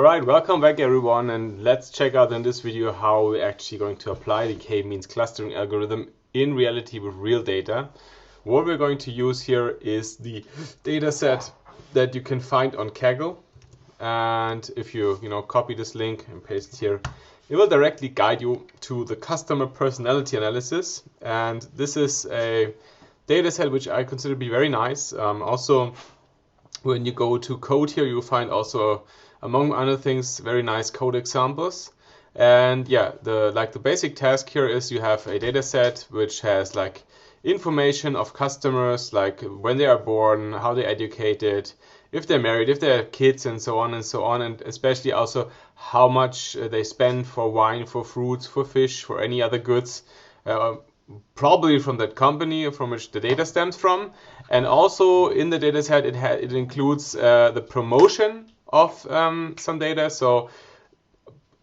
Alright, welcome back everyone, and let's check out in this video how we're actually going to apply the K-means clustering algorithm in reality with real data. What we're going to use here is the dataset that you can find on Kaggle, and if you copy this link and paste it here, it will directly guide you to the customer personality analysis. And this is a dataset which I consider to be very nice. Also, when you go to code here, you'll find also, among other things, very nice code examples. And yeah, the basic task here is you have a data set which has like information of customers, like when they are born, how they're educated, if they're married, if they have kids, and so on, and especially also how much they spend for wine, for fruits, for fish, for any other goods, probably from that company from which the data stems from. And also in the data set, it includes the promotion of some data. So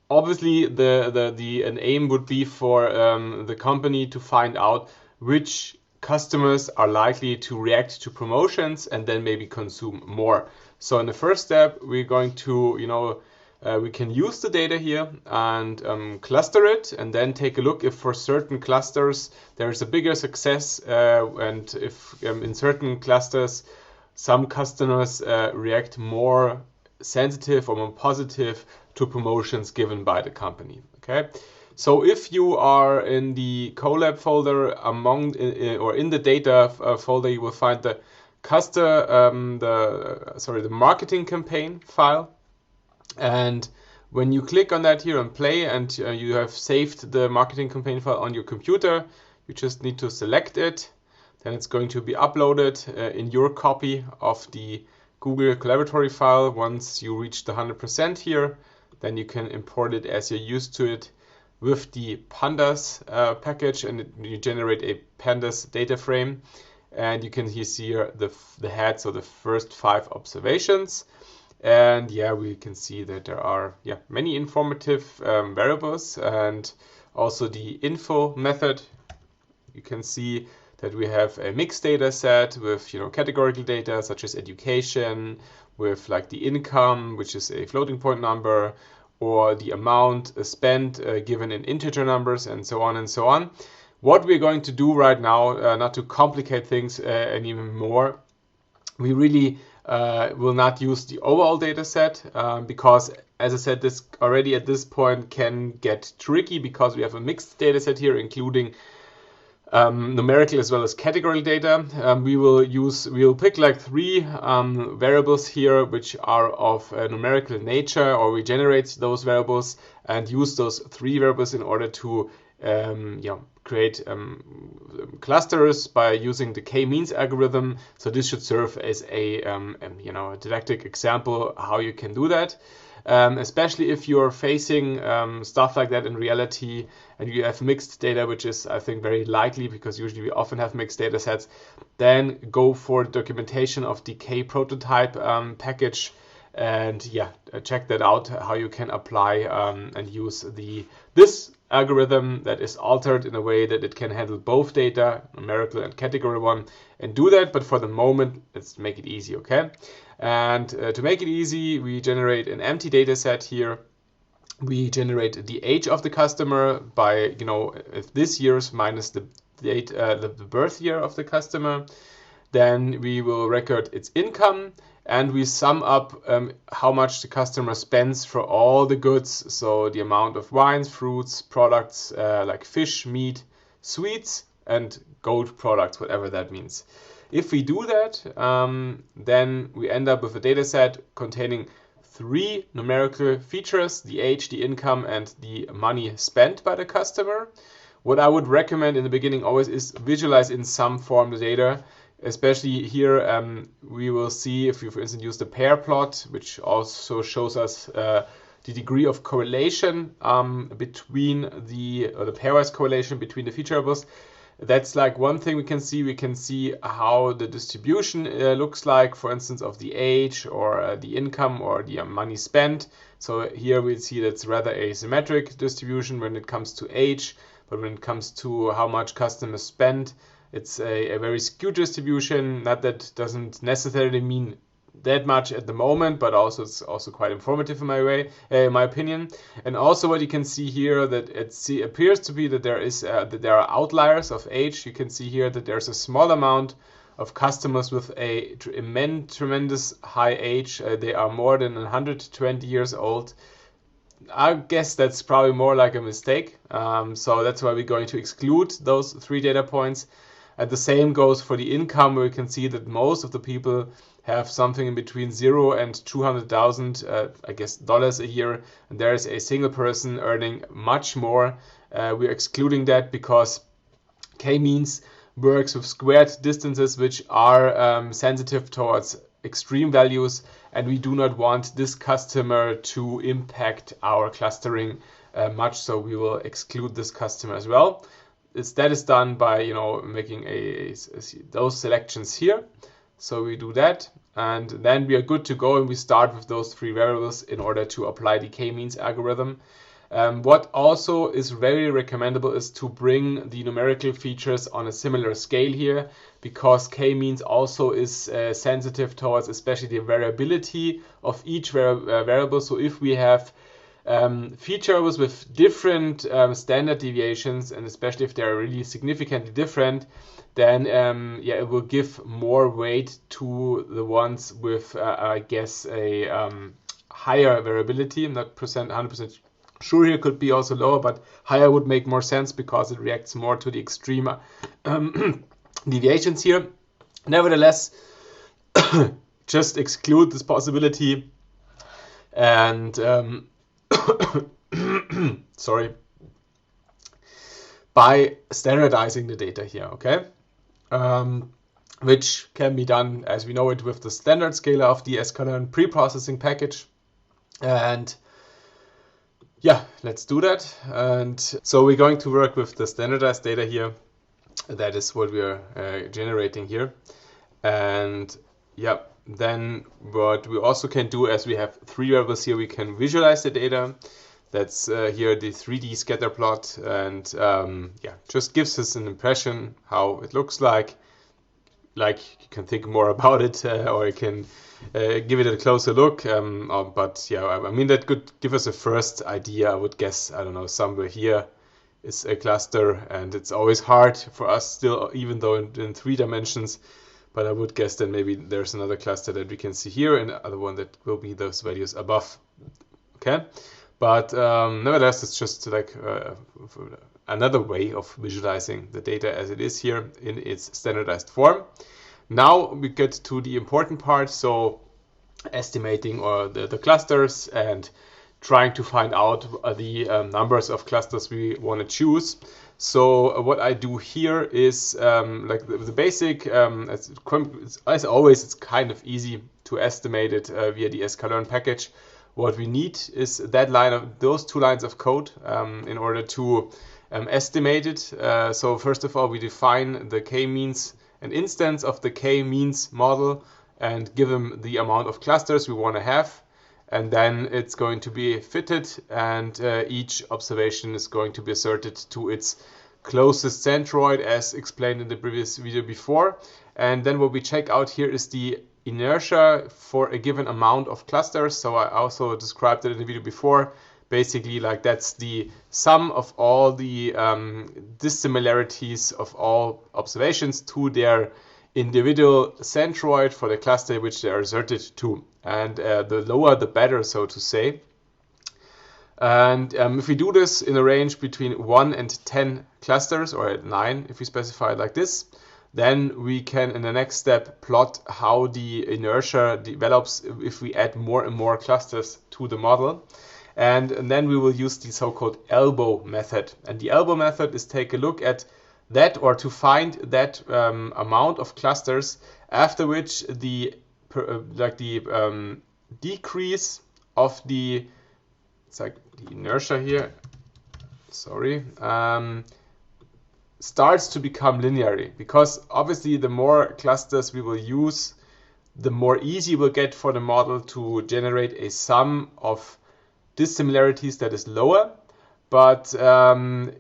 obviously an aim would be for the company to find out which customers are likely to react to promotions and then maybe consume more. So in the first step, we're going to we can use the data here and cluster it, and then take a look if for certain clusters there's a bigger success, and if in certain clusters some customers react more sensitive or more positive to promotions given by the company. Okay, so if you are in the Colab folder or in the data folder, you will find the the marketing campaign file. And when you click on that here and play, and you have saved the marketing campaign file on your computer, you just need to select it. Then it's going to be uploaded in your copy of the Google Collaboratory file. Once you reach the 100% here, then you can import it as you're used to it with the pandas package, and you generate a pandas data frame. And you can see here the head, so the first 5 observations. And yeah, we can see that there are many informative variables, and also the info method. You can see that we have a mixed data set with categorical data such as education, with like the income, which is a floating point number, or the amount spent given in integer numbers, and so on and so on. What we're going to do right now, not to complicate things any more, we really will not use the overall data set because, as I said, this already at this point can get tricky because we have a mixed data set here, including numerical as well as categorical data. We will pick like 3 variables here which are of numerical nature, or we generate those variables and use those 3 variables in order to create clusters by using the K-means algorithm. So this should serve as a didactic example how you can do that. Especially if you're facing stuff like that in reality and you have mixed data, which is, I think, very likely because usually we often have mixed data sets, then go for the documentation of the K-prototype package, and check that out, how you can apply and use this algorithm that is altered in a way that it can handle both data, numerical and category one, and do that. But for the moment, let's make it easy, okay? And to make it easy, we generate an empty data set here. We generate the age of the customer by, if this year's minus the date, the birth year of the customer. Then we will record its income, and we sum up how much the customer spends for all the goods. So the amount of wines, fruits, products like fish, meat, sweets, and gold products, whatever that means. If we do that, then we end up with a data set containing 3 numerical features: the age, the income, and the money spent by the customer. What I would recommend in the beginning always is visualize in some form the data. Especially here, we will see if we, for instance, use the pair plot, which also shows us the degree of correlation between the pairwise correlation between the feature variables. That's like one thing we can see. We can see how the distribution looks like, for instance, of the age or the income or the money spent. So here we see that's rather a symmetric distribution when it comes to age, but when it comes to how much customers spend, it's a very skewed distribution. Not that doesn't necessarily mean that much at the moment, but also it's also quite informative in my opinion. And also what you can see here, that it appears to be that there are outliers of age. You can see here that there's a small amount of customers with a tremendous high age. They are more than 120 years old. I guess that's probably more like a mistake. So that's why we're going to exclude those 3 data points. And the same goes for the income, where you can see that most of the people have something in between 0 and 200,000, I guess, dollars a year. And there is a single person earning much more. We're excluding that because Kmeans works with squared distances, which are sensitive towards extreme values, and we do not want this customer to impact our clustering much, so we will exclude this customer as well. That is done by making those selections here. So we do that, and then we are good to go, and we start with those 3 variables in order to apply the K-means algorithm. What also is very recommendable is to bring the numerical features on a similar scale here, because K-means also is sensitive towards especially the variability of each variable. So if we have features with different standard deviations, and especially if they're really significantly different, then it will give more weight to the ones with, I guess, a higher variability. I'm not 100% sure here, could be also lower, but higher would make more sense because it reacts more to the extreme deviations here. Nevertheless, just exclude this possibility and sorry, by standardizing the data here, okay? Which can be done, as we know it, with the standard scaler of the sklearn preprocessing package. And yeah, let's do that. And so we're going to work with the standardized data here. That is what we're generating here. And yeah, then what we also can do, as we have 3 variables here, we can visualize the data. That's here the 3D scatter plot, and just gives us an impression how it looks like. Like, you can think more about it, or you can give it a closer look. But yeah, I mean, that could give us a first idea. I would guess, I don't know, somewhere here is a cluster, and it's always hard for us still, even though in 3 dimensions. But I would guess that maybe there's another cluster that we can see here, and the other one that will be those values above. Okay, but nevertheless, it's just like another way of visualizing the data as it is here in its standardized form. Now we get to the important part, so estimating the clusters and trying to find out the numbers of clusters we want to choose. So what I do here is like the basic, as always, it's kind of easy to estimate it via the sklearn package. What we need is those 2 lines of code in order to estimate it. So first of all, we define the K-means, an instance of the K-means model, and give them the amount of clusters we want to have. And then it's going to be fitted, and each observation is going to be asserted to its closest centroid, as explained in the previous video before. And then what we check out here is the inertia for a given amount of clusters. So I also described it in the video before. Basically, like, that's the sum of all the dissimilarities of all observations to their individual centroid for the cluster which they are asserted to. And the lower the better, so to say. And if we do this in a range between 1 and 10 clusters, or at 9 if we specify it like this, then we can, in the next step, plot how the inertia develops if we add more and more clusters to the model. And then we will use the so-called elbow method. And the elbow method is take a look at that, or to find that amount of clusters after which the decrease of the, it's like the inertia here, sorry, starts to become linear, because obviously the more clusters we will use, the more easy we'll get for the model to generate a sum of dissimilarities that is lower. But once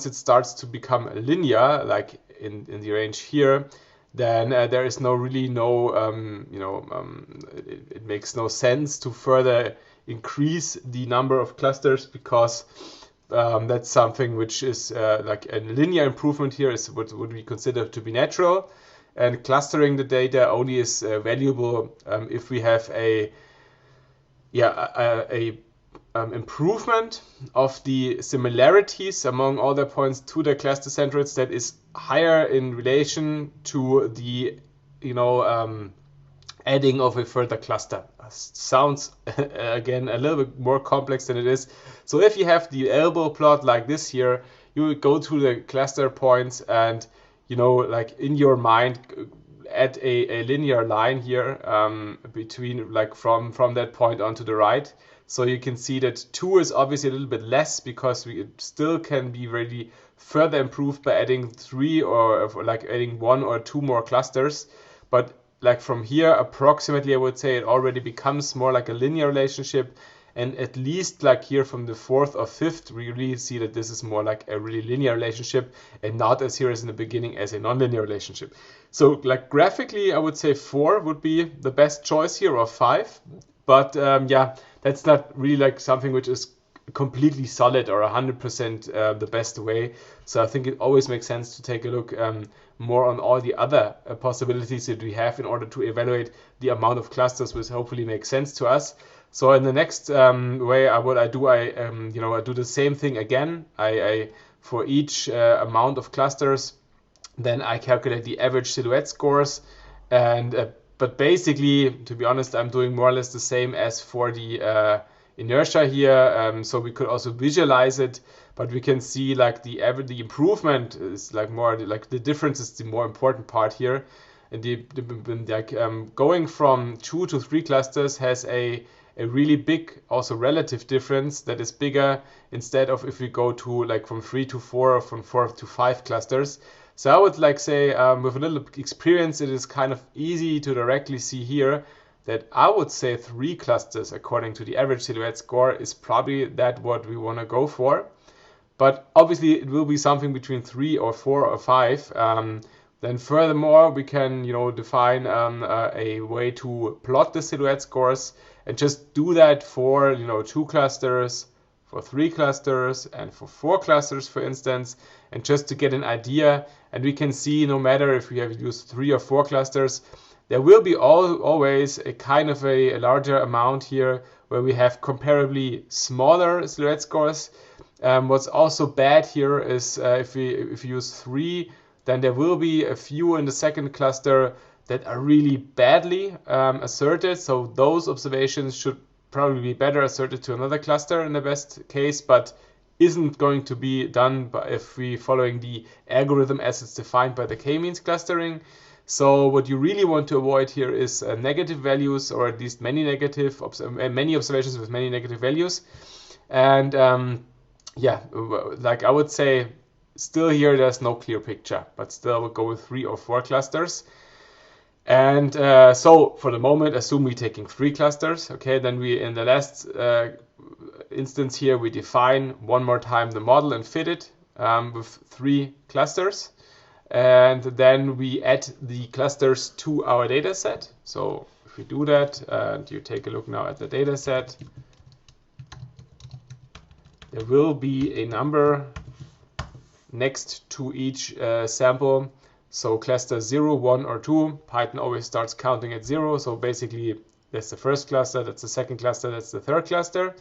it starts to become linear, like in the range here, then there is it makes no sense to further increase the number of clusters, because that's something which is like a linear improvement here is what would we consider to be natural, and clustering the data only is valuable if we have a improvement of the similarities among all the points to the cluster centroids that is higher in relation to the adding of a further cluster. Sounds again a little bit more complex than it is. So if you have the elbow plot like this here, you would go to the cluster points and like in your mind add a linear line here between, like, from that point on to the right. So you can see that 2 is obviously a little bit less, because we still can be really further improved by adding 3 or like adding 1 or 2 more clusters. But like from here, approximately, I would say it already becomes more like a linear relationship. And at least like here from the 4th or 5th, we really see that this is more like a really linear relationship, and not as here as in the beginning as a nonlinear relationship. So like graphically, I would say 4 would be the best choice here, or 5. But that's not really like something which is completely solid or 100% the best way. So I think it always makes sense to take a look more on all the other possibilities that we have in order to evaluate the amount of clusters, which hopefully makes sense to us. So in the next way, I do the same thing again. I for each amount of clusters, then I calculate the average silhouette scores, and but basically, to be honest, I'm doing more or less the same as for the inertia here. So we could also visualize it, but we can see like the improvement is like more like the difference is the more important part here. And going from 2 to 3 clusters has a really big also relative difference that is bigger, instead of if we go to like from 3 to 4 or from 4 to 5 clusters. So I would like say with a little experience, it is kind of easy to directly see here that I would say 3 clusters according to the average silhouette score is probably that what we want to go for. But obviously it will be something between 3 or 4 or 5. Then furthermore, we can define a way to plot the silhouette scores, and just do that for 2 clusters, for 3 clusters, and for 4 clusters, for instance, and just to get an idea. And we can see, no matter if we have used 3 or 4 clusters, there will be always a kind of a larger amount here where we have comparably smaller silhouette scores. What's also bad here is if we use 3, then there will be a few in the second cluster that are really badly asserted. So those observations should probably be better asserted to another cluster in the best case, but isn't going to be done if we following the algorithm as it's defined by the Kmeans clustering. So what you really want to avoid here is negative values, or at least many observations with many negative values. And like I would say, still here there's no clear picture, but still we'll go with 3 or 4 clusters. And so for the moment, assume we're taking 3 clusters. Okay, then we in the last instance here, we define one more time the model and fit it with 3 clusters. And then we add the clusters to our data set. So if we do that, and you take a look now at the data set, there will be a number next to each sample. So cluster 0, 1, or 2, Python always starts counting at 0. So basically, that's the first cluster, that's the second cluster, that's the third cluster.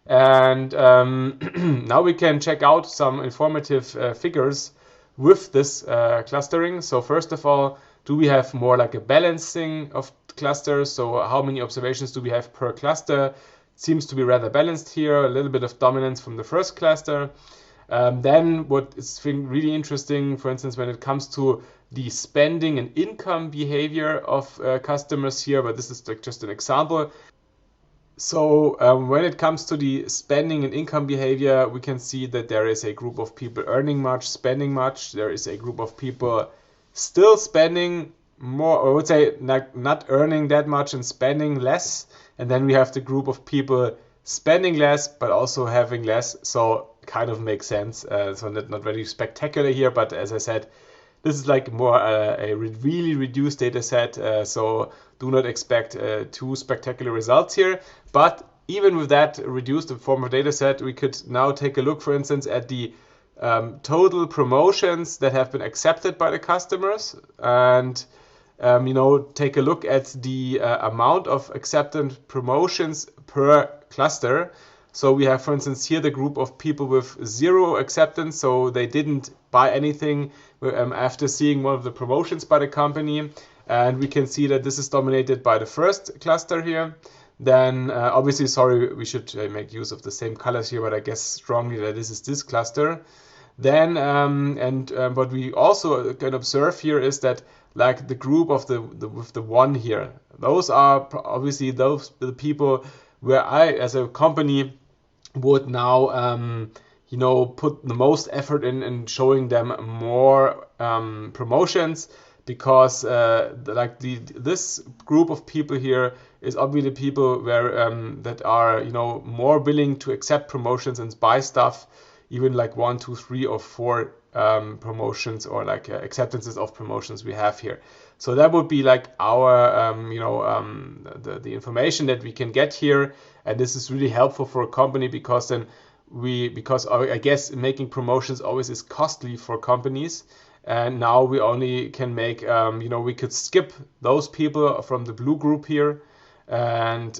And now we can check out some informative figures with this clustering. So first of all, do we have more like a balancing of clusters? So how many observations do we have per cluster? It seems to be rather balanced here, a little bit of dominance from the first cluster. Then what is really interesting, for instance, when it comes to the spending and income behavior of customers here, but this is like just an example. So when it comes to the spending and income behavior, we can see that there is a group of people earning much, spending much. There is a group of people still spending more, or I would say not earning that much and spending less. And then we have the group of people spending less, but also having less. So kind of makes sense. So not very spectacular here, but as I said, this is like more a really reduced data set, so do not expect too spectacular results here. But even with that reduced form of data set, we could now take a look, for instance, at the total promotions that have been accepted by the customers, and take a look at the amount of accepted promotions per cluster. So we have, for instance, here the group of people with 0 acceptance, so they didn't buy anything after seeing one of the promotions by the company. And we can see that this is dominated by the first cluster here. Then obviously, sorry, we should make use of the same colors here, but I guess strongly that this is this cluster. Then what we also can observe here is that, like, the group of with the 1 here, those are obviously the people where I, as a company, would now put the most effort in showing them more promotions, because this group of people here is obviously people where that are more willing to accept promotions and buy stuff, even like 1, 2, 3, or 4 promotions, or like acceptances of promotions we have here. So that would be like our the information that we can get here, and this is really helpful for a company, because then I guess making promotions always is costly for companies, and now we only can make we could skip those people from the blue group here, and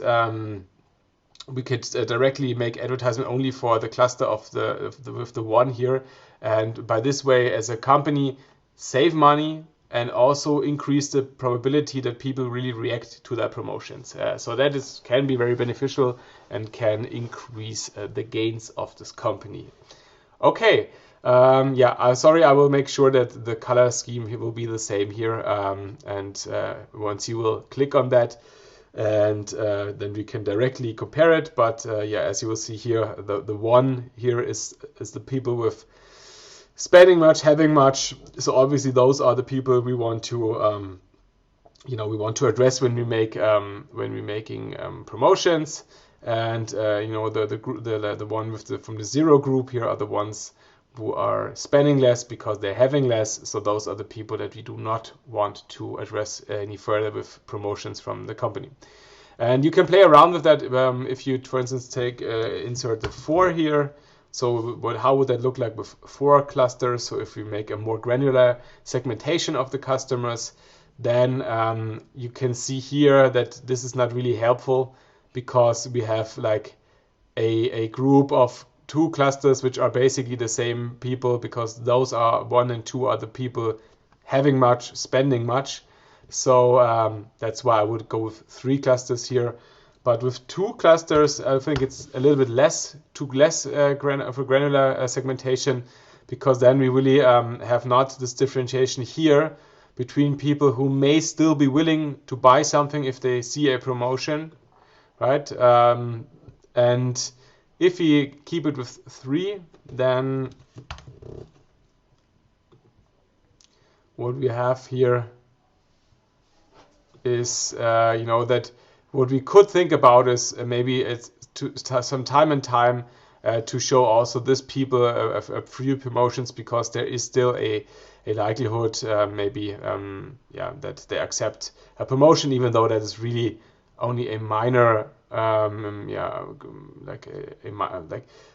we could directly make advertisement only for the cluster with the 1 here, and by this way, as a company, save money and also increase the probability that people really react to their promotions. So that can be very beneficial and can increase the gains of this company. Okay, sorry, I will make sure that the color scheme here will be the same here, and once you will click on that, and then we can directly compare it. But as you will see here, the 1 here is the people with spending much, having much. So obviously those are the people we want to address when we make making promotions. And the one from the 0 group here are the ones who are spending less because they're having less. So those are the people that we do not want to address any further with promotions from the company. And you can play around with that if you, for instance, insert the 4 here. So how would that look like with 4 clusters? So if we make a more granular segmentation of the customers, then you can see here that this is not really helpful, because we have like a group of 2 clusters which are basically the same people, because those are 1 and 2 are the people having much, spending much. So that's why I would go with 3 clusters here. But with 2 clusters, I think it's a little bit less granular segmentation, because then we really have not this differentiation here between people who may still be willing to buy something if they see a promotion, right? And if we keep it with 3, then what we have here is that what we could think about is maybe it's some time and time to show also this people a few promotions, because there is still a likelihood that they accept a promotion, even though that is really only a minor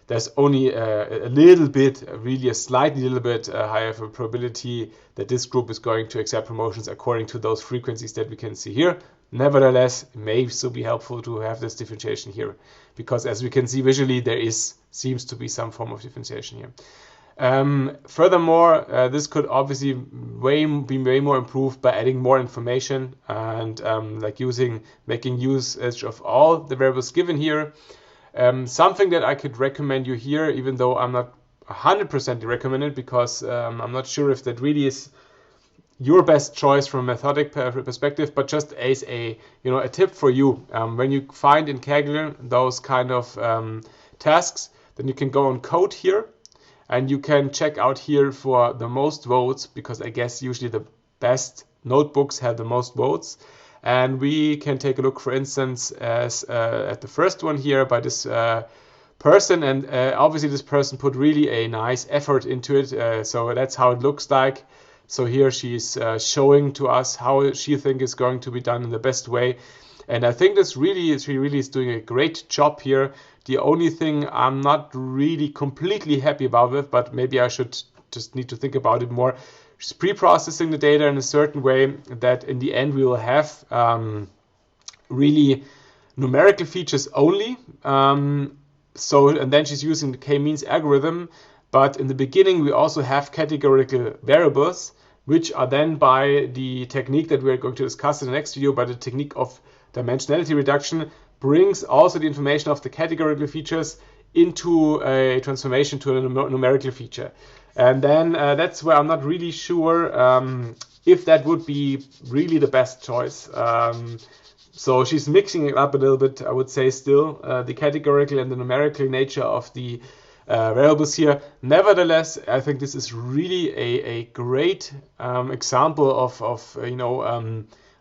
there's only a little bit, really a slightly little bit higher probability that this group is going to accept promotions according to those frequencies that we can see here. Nevertheless, it may still be helpful to have this differentiation here, because as we can see visually, there seems to be some form of differentiation here. Furthermore, this could obviously be way more improved by adding more information and making usage of all the variables given here. Something that I could recommend you here, even though I'm not 100% recommend it, because I'm not sure if that really is your best choice from a methodic perspective, but just as a tip for you, when you find in Kaggle those kind of tasks, then you can go on code here, and you can check out here for the most votes, because I guess usually the best notebooks have the most votes. And we can take a look, for instance, as at the first one here by this person, and obviously this person put really a nice effort into it, so that's how it looks like. So here she's showing to us how she thinks is going to be done in the best way. And I think she really is doing a great job here. The only thing I'm not really completely happy about it, but maybe I should just need to think about it more. She's pre-processing the data in a certain way that in the end we will have really numerical features only. And then she's using the Kmeans algorithm. But in the beginning, we also have categorical variables, which are then by the technique that we're going to discuss in the next video, by the technique of dimensionality reduction, brings also the information of the categorical features into a transformation to a numerical feature. And then that's where I'm not really sure if that would be really the best choice. So she's mixing it up a little bit, I would say, still, the categorical and the numerical nature of the variables here. Nevertheless, I think this is really a great example of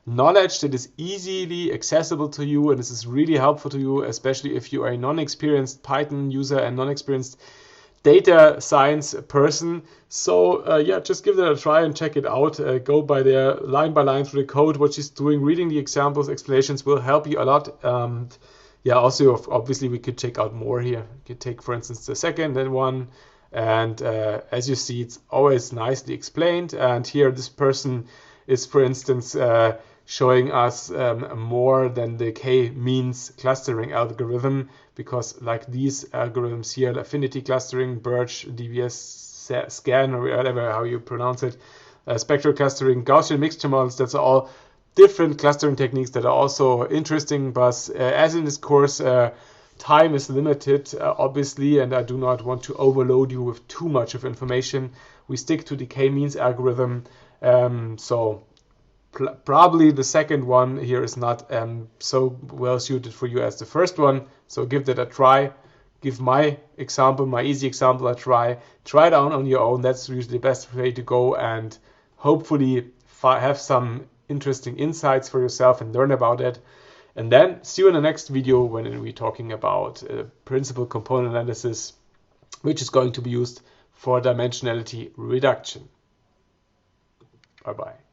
knowledge that is easily accessible to you, and this is really helpful to you, especially if you are a non-experienced Python user and non-experienced data science person. So yeah, just give that a try and check it out. Go by there line by line through the code, what she's doing. Reading the examples, explanations will help you a lot. Yeah, also obviously we could check out more here. You could take, for instance, the second one, and as you see, it's always nicely explained. And here this person is, for instance, showing us more than the K-means clustering algorithm, because like these algorithms here, affinity clustering, Birch, DBS scan, or whatever how you pronounce it, spectral clustering, Gaussian mixture models, that's all different clustering techniques that are also interesting. But as in this course, time is limited, obviously, and I do not want to overload you with too much of information. We stick to the K-means algorithm. So probably the second one here is not so well suited for you as the first one. So give that a try. Give my example, my easy example, a try. Try it out on your own. That's usually the best way to go, and hopefully have some interesting insights for yourself and learn about it. And then see you in the next video when we're talking about principal component analysis, which is going to be used for dimensionality reduction. Bye-bye.